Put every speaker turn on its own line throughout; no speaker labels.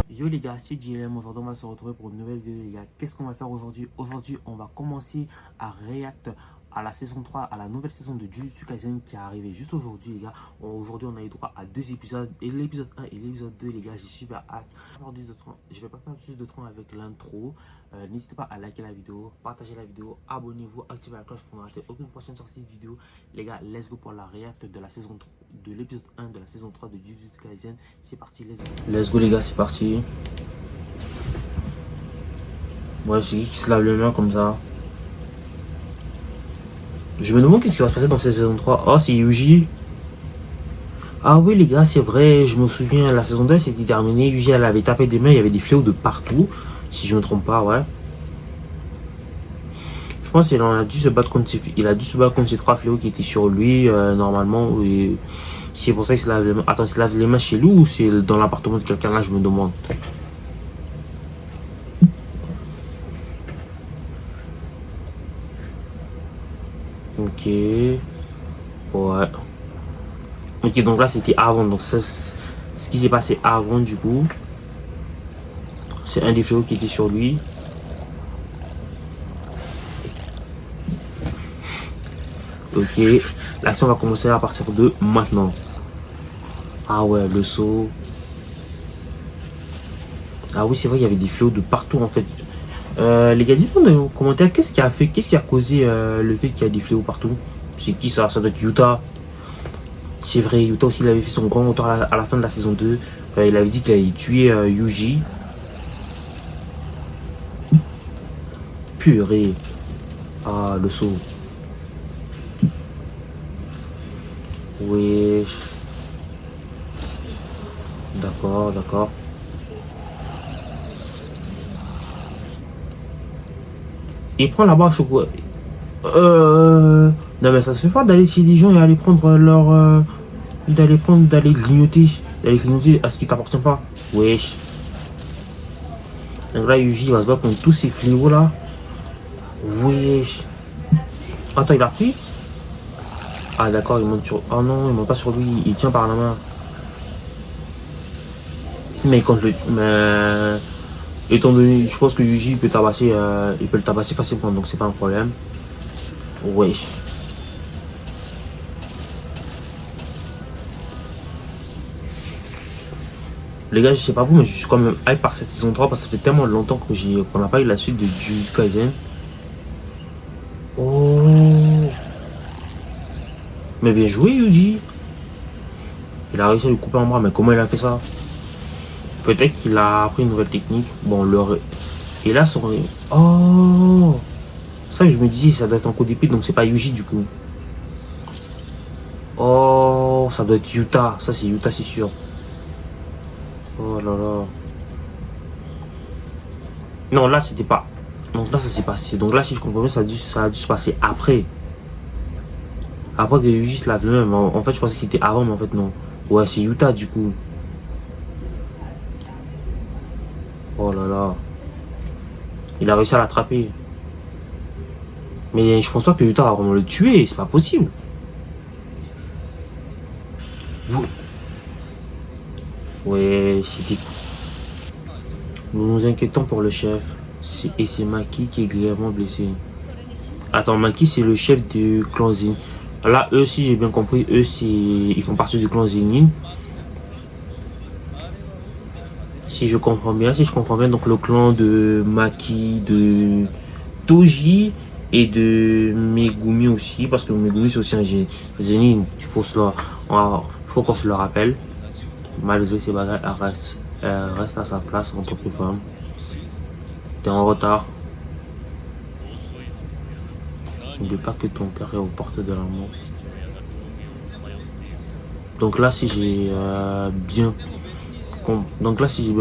Yo les gars, c'est JLM. Aujourd'hui, on va se retrouver pour une nouvelle vidéo les gars. Qu'est-ce qu'on va faire aujourd'hui? Aujourd'hui, on va commencer à react à la saison 3, à la nouvelle saison de Jujutsu Kaisen qui est arrivée juste aujourd'hui les gars. Aujourd'hui, on a eu droit à deux épisodes, et l'épisode 1 et l'épisode 2 les gars. J'ai super hâte. Je vais pas perdre plus de temps avec l'intro. N'hésitez pas à liker la vidéo, partager la vidéo, abonnez-vous, activez la cloche pour ne rater aucune prochaine sortie de vidéo. Les gars, let's go pour la react de la saison 3, de l'épisode 1 de la saison 3 de Jujutsu Kaisen. C'est parti, let's go. Let's go les gars, c'est parti. Ouais, c'est qui se lave les mains comme ça. Je me demande qu'est-ce qui va se passer dans cette saison 3. Oh, c'est Yuji. Ah oui les gars, c'est vrai, je me souviens, la saison 2 c'était terminé. Yuji elle avait tapé des mains, il y avait des fléaux de partout. Si je me trompe pas, ouais. Je pense qu'il a dû se battre contre ces trois fléaux qui étaient sur lui, normalement. Et c'est pour ça qu'il se lave les mains. Attends, il se lave les mains chez lui ou c'est dans l'appartement de quelqu'un là, je me demande. Ok. Ouais. Ok, donc là c'était avant. Donc ça, ce qui s'est passé avant du coup. C'est un des fléaux qui était sur lui. Ok. L'action va commencer à partir de maintenant. Ah ouais, le saut. Ah oui, c'est vrai, il y avait des fléaux de partout en fait. Les gars, dites-moi dans les commentaires, qu'est-ce qui a causé le fait qu'il y a des fléaux partout? C'est qui ça? Ça doit être Yuta. C'est vrai, Yuta aussi, il avait fait son grand retour à la fin de la saison 2. Il avait dit qu'il allait tuer Yuji. Purée. Ah, le saut. Wesh. D'accord, d'accord. Il prend la bâche ou quoi? Non mais ça se fait pas d'aller chez les gens et aller prendre leur... d'aller grignoter à ce qui t'appartient pas. Wesh. Donc là, Yuji va se battre contre tous ces fléaux là. Wesh. Attends, il a pris? Ah d'accord, il monte sur... Oh non, il monte pas sur lui, il tient par la main. Mais quand le... Mais... Étant donné, je pense que Yuji peut tabasser, il peut le tabasser facilement, donc c'est pas un problème. Wesh. Les gars, je sais pas vous, mais je suis quand même hype par cette saison 3 parce que ça fait tellement longtemps que qu'on n'a pas eu la suite de Jujutsu Kaisen. Oh. Mais bien joué, Yuji. Il a réussi à lui couper en bras, mais comment il a fait ça? Peut-être qu'il a appris une nouvelle technique. Bon, et là, son... Oh. Ça, je me disais, ça doit être un coup d'épée, donc c'est pas Yuji du coup. Oh, ça doit être Yuta. Ça, c'est Yuta, c'est sûr. Oh là là. Non, là, c'était pas. Donc là, ça s'est passé. Donc là, si je comprends bien, ça a dû se passer après. Après que Yuji se lave le même. En fait, je pensais que c'était avant, mais en fait, non. Ouais, c'est Yuta, du coup. Oh là là. Il a réussi à l'attraper. Mais je pense pas que Yuta va vraiment le tuer. C'est pas possible. Ouais, c'était... Nous nous inquiétons pour le chef. Et c'est Maki qui est grièvement blessé. Attends, Maki, c'est le chef du clan Zenin. Là, eux, si j'ai bien compris, eux, ils font partie du clan Zenin. Si je comprends bien, donc le clan de Maki, de Toji et de Megumi aussi, parce que Megumi c'est aussi un Zenin, il faut qu'on se le rappelle. Malgré ses bagages, elle reste à sa place en tant que femme. T'es en retard. N'oublie pas que ton père est aux portes de la mort. Donc là, si j'ai bien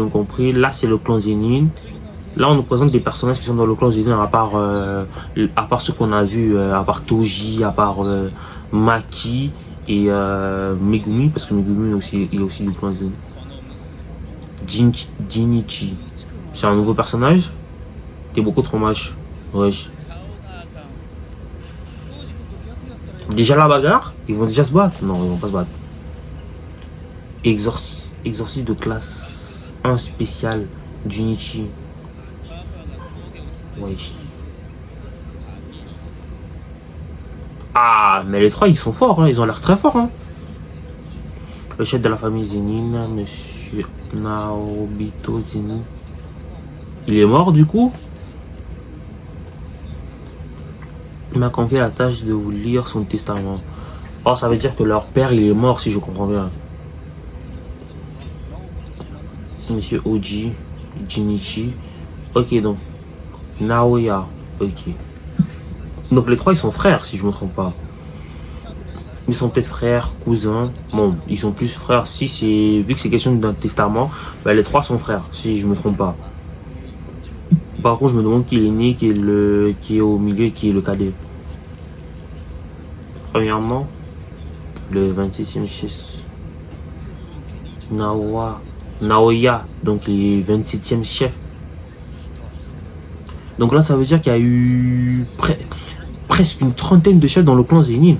compris, là c'est le clan Zenin. Là, on nous présente des personnages qui sont dans le clan Zenin, à part ceux qu'on a vus, à part Toji, à part Maki et Megumi, parce que Megumi est aussi du clan Zenin. Jinichi, c'est un nouveau personnage. T'es beaucoup trop moche. Wesh. Déjà la bagarre, ils vont déjà se battre. Non, ils vont pas se battre. Exorciste de classe un spécial Junichi. Wesh. Ah, mais les trois, ils sont forts, hein. Ils ont l'air très forts. Hein. Le chef de la famille Zenin, monsieur Naobito Zenin. Il est mort, du coup. Il m'a confié la tâche de vous lire son testament. Oh, ça veut dire que leur père, il est mort, si je comprends bien. Monsieur Oji, Jinichi. Ok, donc. Naoya. Ok. Donc les trois, ils sont frères, si je ne me trompe pas. Ils sont peut-être frères, cousins. Bon, ils sont plus frères. Si c'est vu que c'est question d'un testament, bah, les trois sont frères, si je ne me trompe pas. Par contre, je me demande qui est l'aîné, qui est au milieu et qui est le cadet. Premièrement, le 26e chef. Naoya, donc il est 27e chef. Donc là, ça veut dire qu'il y a eu presque une trentaine de chefs dans le clan Zenin.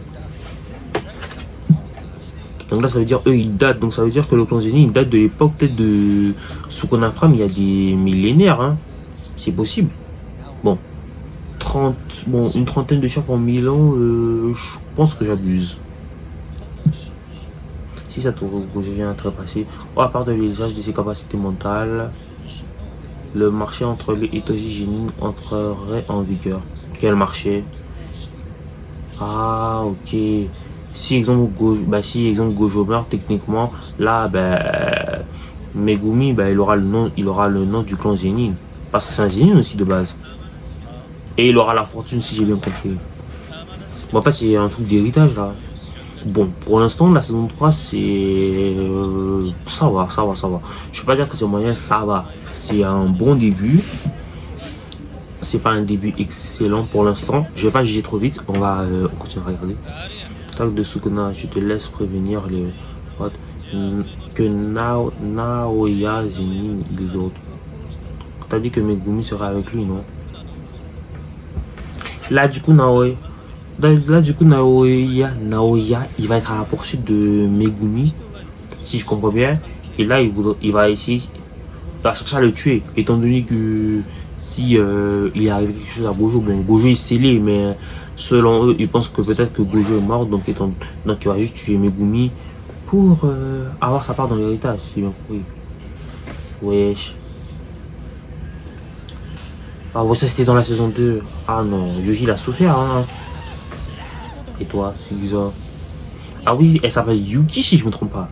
Donc là, ça veut dire eux, ils datent. Donc ça veut dire que le clan Zenin, il date de l'époque peut-être de Sukuna Prime, il y a des millénaires. Hein. C'est possible. Bon. Une trentaine de chefs en 1000 ans, je pense que j'abuse. Si ça tourne, je viens à trépasser. Oh, à part de l'usage de ses capacités mentales, le marché entre lui et Toji Genin entrerait en vigueur. Quel marché? Ah, ok. Si exemple Gojo meurt, techniquement, là, Megumi, il aura le nom du clan Zenin. Parce que c'est un Zenin aussi de base. Et il aura la fortune si j'ai bien compris. Bon, en fait, c'est un truc d'héritage là. Bon, pour l'instant, la saison 3, c'est... ça va. Je ne peux pas dire que c'est moyen, ça va. C'est un bon début. C'est pas un début excellent pour l'instant. Je vais pas juger trop vite. On va continuer à regarder. Tac de Sukuna, je te laisse prévenir les potes que Naoya Zenin les autres. T'as dit que Megumi serait avec lui, non? Là, du coup, Naoya, il va être à la poursuite de Megumi, si je comprends bien. Et là, il va essayer, il va chercher à le tuer, étant donné que si il est arrivé quelque chose à Gojo, bon, Gojo est scellé, mais selon eux, ils pensent que peut-être que Gojo est mort, donc il va juste tuer Megumi pour avoir sa part dans l'héritage, si j'ai bien compris. Wesh. Ah ouais, ça c'était dans la saison 2. Ah non, Yoji il a souffert, hein. Et toi, c'est bizarre. Ah oui, elle s'appelle Yuki si je me trompe pas.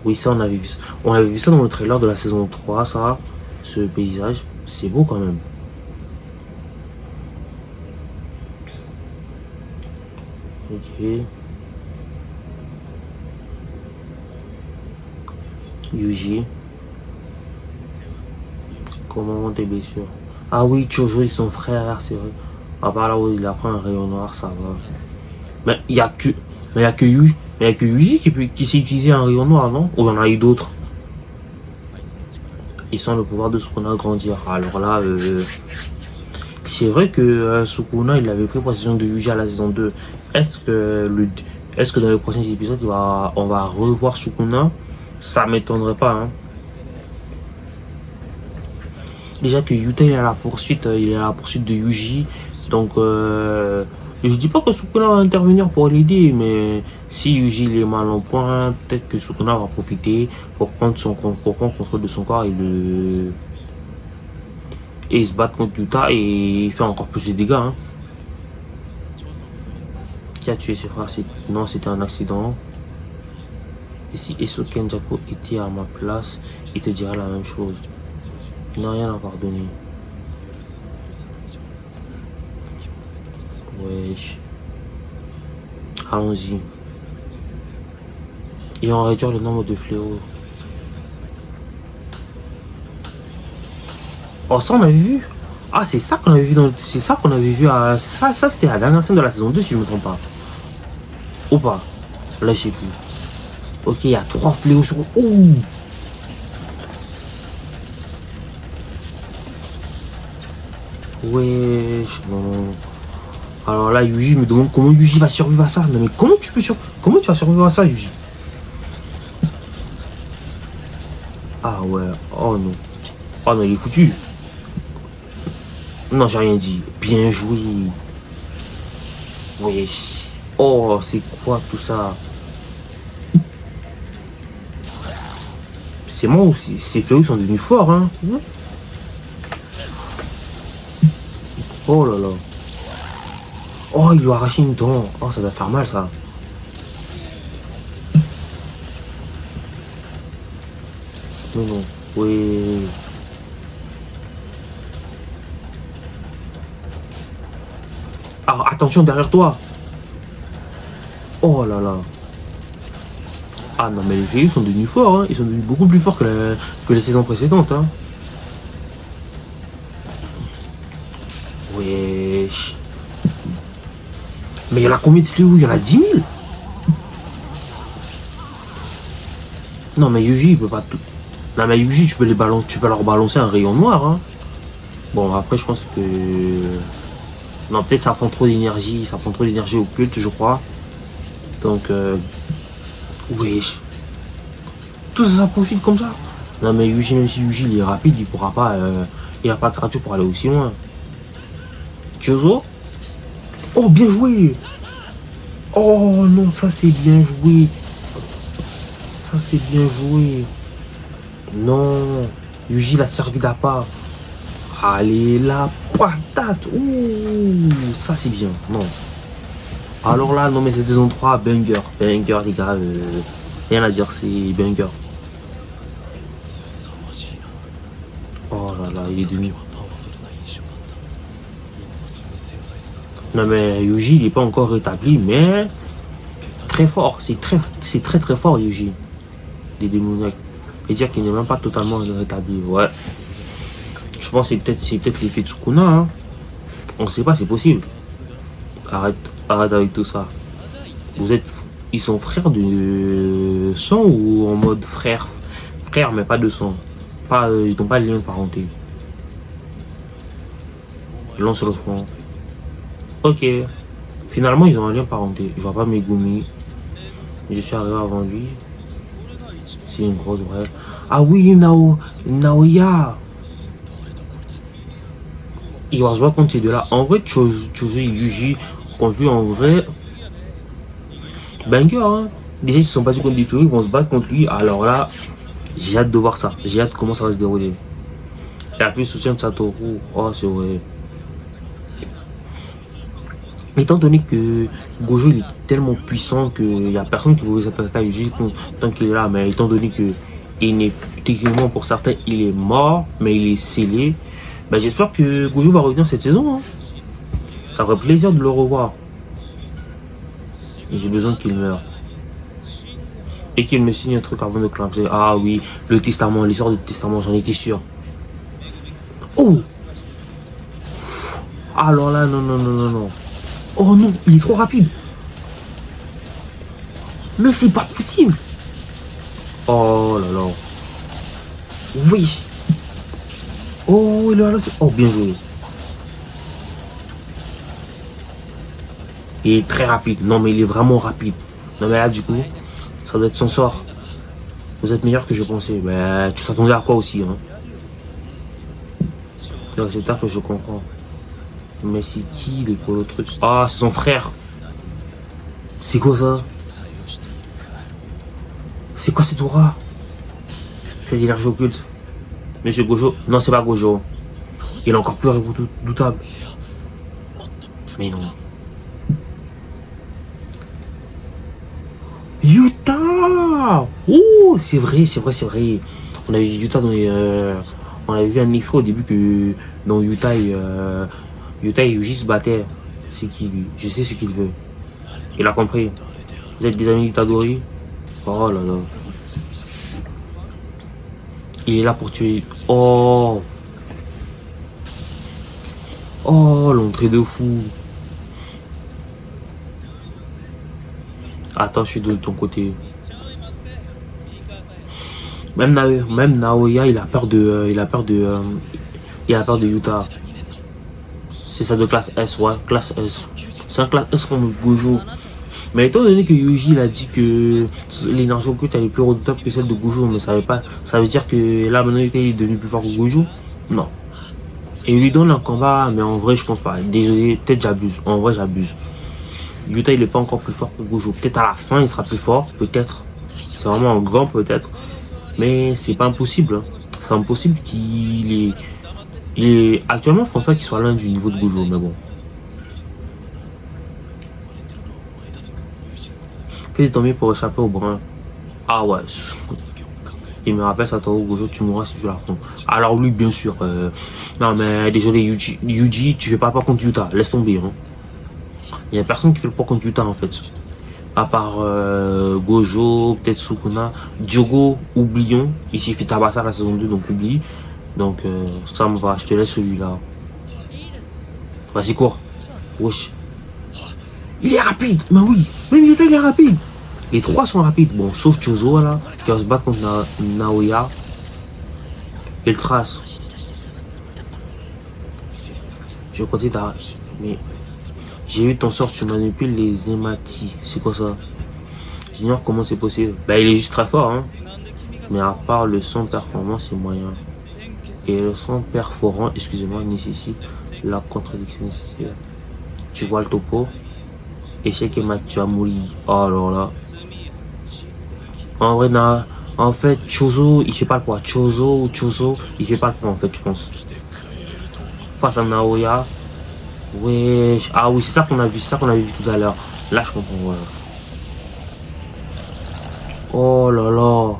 Oui, ça on avait vu ça. On avait vu ça dans le trailer de la saison 3, ça. Ce paysage, c'est beau quand même. Ok. Yuji. Comment vont tes blessures? Ah oui, Chojo et son frère, c'est vrai. À part là où il apprend un rayon noir, ça va. Mais il y a que. Mais il y a que Yuji. Mais il y a que Yuji qui sait utiliser un rayon noir, non? Ou il y en a eu d'autres? Ils sont le pouvoir de Sukuna grandir. Alors là, c'est vrai que Sukuna, il avait pris possession de Yuji à la saison 2. Est-ce que dans les prochains épisodes, on va revoir Sukuna? Ça m'étonnerait pas, hein. Déjà que Yuta il est à la poursuite, de Yuji. Donc je dis pas que Sukuna va intervenir pour l'aider, mais si Yuji il est mal en point, peut-être que Sukuna va profiter pour prendre contrôle de son corps et se battre contre Yuta et faire encore plus de dégâts. Hein. Qui a tué ses frères? Non, c'était un accident. Et si Eso Kenjaku était à ma place, il te dirait la même chose. Il n'a rien à pardonner. Wesh. Allons-y. Et on réduire le nombre de fléaux. Oh, ça on avait vu. Ah, c'est ça qu'on avait vu c'est ça qu'on avait vu à. Ça c'était la dernière scène de la saison 2 si je me trompe pas. Ou pas. Là je sais plus. Ok, il y a 3 fléaux sur. Ouh. Wesh, non. Alors là, Yuji me demande comment Yuji va survivre à ça. Non mais comment tu vas survivre à ça, Yuji? Ah ouais, oh non. Oh non, il est foutu. Non, j'ai rien dit. Bien joué. Oui. Oh, c'est quoi tout ça? C'est moi aussi. Ces fléaux sont devenus forts, hein. Oh là là. Oh, il lui a arraché une dent. Oh, ça doit faire mal, ça. Non, non. Oui. Ah, attention derrière toi. Oh là là. Ah non, mais les fléaux sont devenus forts, hein. Ils sont devenus beaucoup plus forts que les saisons précédentes, hein. Wesh. Mais il y en a combien de fléaux? Il y en a 10 000. Non, mais Yuji, il peut pas tout. Non, mais Yuji, tu peux leur balancer un rayon noir, hein. Bon, après, je pense que. Non, peut-être ça prend trop d'énergie. Ça prend trop d'énergie occulte, je crois. Donc, wesh. Tout ça, ça profite comme ça. Non, mais Yuji, même si Yuji, il est rapide, il pourra pas. Il a pas de traduction pour aller aussi loin. Kyozo. Oh, bien joué. Oh non, ça c'est bien joué. Ça c'est bien joué. Non. Yuji l'a servi d'appât. Allez, la patate. Ouh, ça c'est bien. Non. Alors là, non mais c'est saison 3, banger. Banger, les gars. Rien à dire, c'est banger. Oh là là, il est devenu. Non mais Yuji, il n'est pas encore rétabli, mais très fort. C'est très fort, Yuji. Les démoniaques. Et dire qu'il n'est même pas totalement rétabli. Ouais. Je pense que c'est peut-être l'effet de Sukuna. Hein. On sait pas, c'est possible. Arrête avec tout ça. Ils sont frères de sang ou en mode frère? Frère, mais pas de sang. Pas, ils n'ont pas de lien de parenté. Lance le front. Ok. Finalement, ils ont un lien de parenté. Je vois pas Megumi. Je suis arrivé avant lui. C'est une grosse vraie. Ah oui, Naoya. Il va se battre contre ces deux-là. En vrai, Chozo et Yuji contre lui, en vrai. Banger, hein. Déjà, ils se sont battus contre des fléaux, ils vont se battre contre lui. Alors là, j'ai hâte de voir ça. J'ai hâte de comment ça va se dérouler. Et après, le soutien de Satoru. Oh, c'est vrai. Étant donné que Gojo il est tellement puissant qu'il n'y a personne qui pouvait s'attaquer à Yuji tant qu'il est là, mais étant donné que il n'est techniquement pour certains il est mort, mais il est scellé, ben, j'espère que Gojo va revenir cette saison. Hein. Ça ferait plaisir de le revoir. Et j'ai besoin qu'il meure. Et qu'il me signe un truc avant de clamser. Ah oui, le testament, l'histoire du testament, j'en étais sûr. Oh! Alors là, non, non, non, non, non. Oh non, il est trop rapide. Mais c'est pas possible. Oh là là. Oui. Oh là là. Oh, bien joué. Il est très rapide. Non, mais il est vraiment rapide. Non, mais là, du coup, ça doit être son sort. Vous êtes meilleur que je pensais. Mais tu t'attendais à quoi aussi, hein? C'est tard que je comprends. Mais c'est qui les pour le truc? Ah, c'est son frère. C'est quoi ça? C'est quoi cette aura? C'est l'énergie occulte. Monsieur Gojo. Non, c'est pas Gojo. Il est encore plus redoutable. Mais non. Yuta! Oh, c'est vrai, c'est vrai, c'est vrai. On avait vu Yuta dans les, on avait vu un extrait au début que dans Yuta et Yuji se battaient. C'est qui lui? Je sais ce qu'il veut. Il a compris. Vous êtes des amis d'Itadori? Oh là là. Il est là pour tuer. Oh. Oh, l'entrée de fou. Attends, je suis de ton côté. Même Naoya, il a peur de, il a peur de Yuta. C'est ça de classe S, ouais, classe S. C'est un classe S comme Gojo. Mais étant donné que Yuji il a dit que l'énergie occulte elle est plus redoutable que celle de Gojo, mais ça veut pas. Ça veut dire que là maintenant il est devenu plus fort que Gojo? Non. Et il lui donne un combat, mais en vrai je pense pas. Désolé, peut-être j'abuse. En vrai j'abuse. Yuta il est pas encore plus fort que Gojo. Peut-être à la fin il sera plus fort, peut-être. C'est vraiment un grand peut-être. Mais c'est pas impossible. Hein. C'est impossible Actuellement je pense pas qu'il soit l'un du niveau de Gojo, mais bon. Fais ton mieux pour échapper au brin. Ah ouais. Il me rappelle Satoru Gojo, tu mourras si tu l'affrontes. Alors lui, bien sûr. Non mais désolé, Yuji, tu fais pas contre Yuta. Laisse tomber. Hein. Il y a personne qui fait le poids contre Yuta en fait. À part Gojo, peut-être Sukuna. Diogo, oublions. Il s'est fait tabasser à la saison 2, donc oublie. Donc ça me va, je te laisse celui-là. Vas-y, cours. Wesh. Il est rapide. Mais oui, même Yuta il est rapide. Les trois sont rapides. Bon, sauf Chozo là, qui va se battre contre Naoya. Et le trace. Je continue d'arrêter. Mais j'ai vu ton sort, tu manipules les hématies. C'est quoi ça? J'ignore comment c'est possible. Bah, il est juste très fort, hein. Mais à part le son performant, c'est moyen. Et le son perforant, excusez-moi, nécessite la contradiction nécessaire. Tu vois le topo? Échec et tu as mouru. Oh, alors là. En vrai, en fait, Chozo, il fait pas le poids. Chozo, il fait pas le poids, en fait, je pense. Face à Naoya. Ouais. Ah oui, c'est ça qu'on a vu, tout à l'heure. Là, je comprends. Ouais. Oh là là.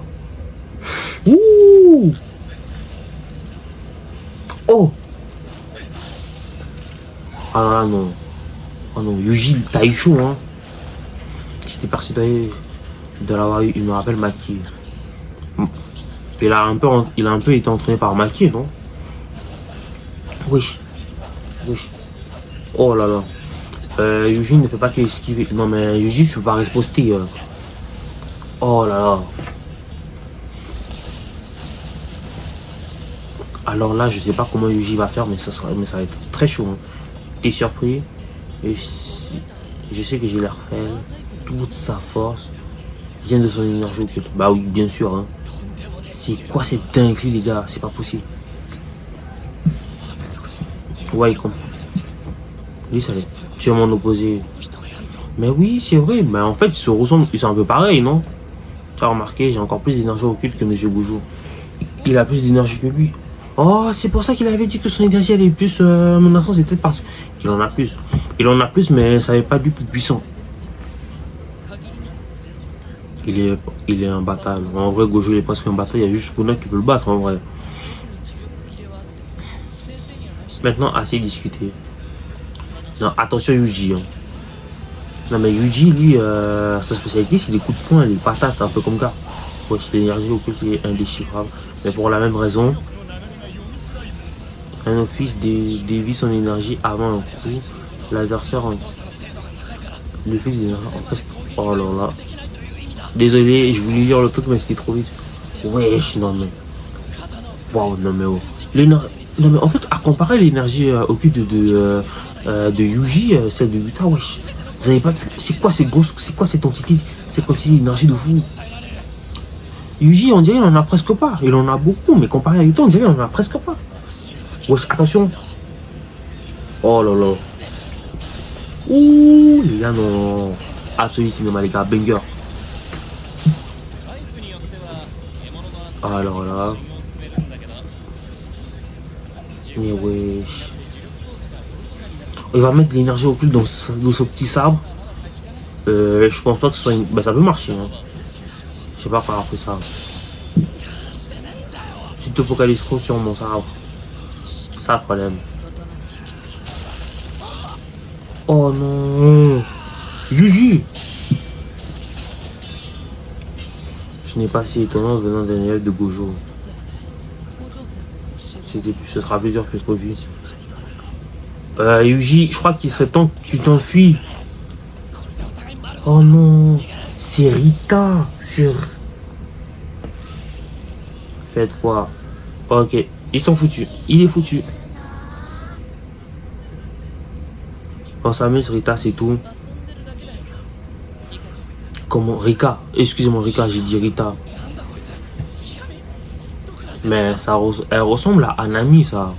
Ouh. Oh. Ah là, non. Oh non, Yuji, t'as eu chaud, hein. J'étais persuadé de l'avoir eu. Il me rappelle Maki. Il a un peu été entraîné par Maki, non? Wesh. Wesh. Oh là là. Yuji ne fait pas que esquiver. Non mais Yuji, tu peux pas riposter. Oh là là. Alors là, je sais pas comment Yuji va faire, mais ça va être très chaud. Hein. T'es surpris? Et je sais que j'ai l'air réel. Toute sa force vient de son énergie occulte. Bah oui, bien sûr. Hein. C'est quoi cette dinguerie, les gars? C'est pas possible. Ouais, il comprend. Lui, ça l'est. Tu vas m'en opposer. Mais oui, c'est vrai. Mais en fait, ils se ressemblent. Ils sont un peu pareils, non? Tu as remarqué, j'ai encore plus d'énergie occulte que Monsieur Gojo. Il a plus d'énergie que lui. Oh, c'est pour ça qu'il avait dit que son énergie allait plus menaçante. C'est peut-être parce qu'il en a plus. Il en a plus, mais ça n'est pas du plus puissant. Il est imbattable. En vrai, Gojo il est presque imbattable. Il y a juste Sukuna qui peut le battre, en vrai. Maintenant, assez discuté. Non, attention Yuji. Hein. Non, mais Yuji, lui, sa spécialité, c'est les coups de poing, les patates, un peu comme ça. Ouais, l'énergie occulte est indéchiffrable. Mais pour la même raison, un office dévie son énergie avant un coup. L'adversaire le fait en presque. Oh là là. Désolé, je voulais lire le truc, mais c'était trop vite. Wesh, non mais. Waouh, non mais oh. Non mais en fait, à comparer l'énergie occulte de Yuji, celle de Yuta, wesh. Vous avez pas vu. C'est quoi cette entité? Cette quantité d'énergie de fou? Yuji, on dirait qu'il en a presque pas. Il en a beaucoup, mais comparé à Yuta, on dirait qu'il en a presque pas. Wesh, attention. Oh là là. Ouh, les gars, non. Absolu cinéma, les gars, banger. Alors là. Mais wesh. Il va mettre l'énergie occulte dans ce petit sabre. Je pense pas que ce soit une. Bah, ça peut marcher. Hein. Je sais pas comment après ça. Tu te focalises trop sur mon sabre. Ça, problème. Oh non. Yuji. Ce n'est pas si étonnant venant d'un élève de Gojo. Ce sera plus dur que prévu. Yuji, je crois qu'il serait temps que tu t'enfuis. Oh non. C'est Rita. Faites quoi? Ok. Ils sont foutus. Il est foutu. On s'amuse, Rita, c'est tout. Comment Rika, excusez-moi Rika, j'ai dit Rita. Mais ça, elle ressemble à Anami, ça.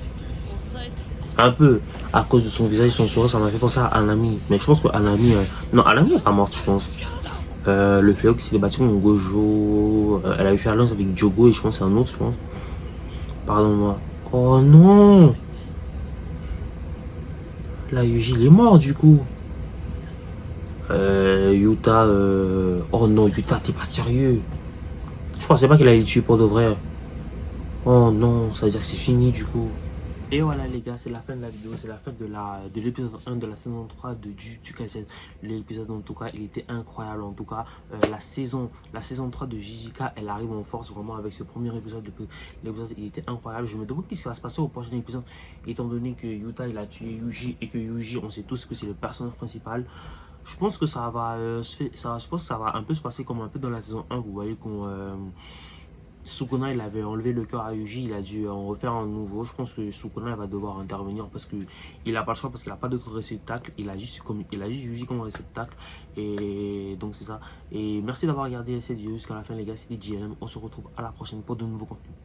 Un peu. À cause de son visage, son sourire, ça m'a fait penser à Anami. Mais je pense que Anami... Non, Anami n'est pas morte, je pense. Le fléau qui s'est battu contre Gojo. Elle a eu fait alliance avec Jogo et je pense que c'est un autre, je pense. Pardon-moi. Oh non. Là, Yuji, il est mort, du coup. Yuta... Oh non, Yuta, t'es pas sérieux. Je pensais pas qu'il allait le tuer pour de vrai. Oh non, ça veut dire que c'est fini, du coup. Et voilà les gars, c'est la fin de la vidéo, c'est la fin de l'épisode 1 de la saison 3 de Jujutsu Kaisen. L'épisode en tout cas, il était incroyable en tout cas. La saison 3 de JJK, elle arrive en force vraiment avec ce premier épisode. L'épisode, il était incroyable. Je me demande ce qui va se passer au prochain épisode, étant donné que Yuta, il a tué Yuji et que Yuji, on sait tous que c'est le personnage principal. Je pense que ça va, je pense que ça va un peu se passer comme un peu dans la saison 1. Vous voyez qu'on... Sukuna, il avait enlevé le cœur à Yuji, il a dû en refaire un nouveau. Je pense que Sukuna va devoir intervenir parce qu'il n'a pas le choix, parce qu'il n'a pas d'autre réceptacle. Il a juste Yuji comme réceptacle. Et donc c'est ça. Et merci d'avoir regardé cette vidéo jusqu'à la fin les gars, c'était JLM. On se retrouve à la prochaine pour de nouveaux contenus.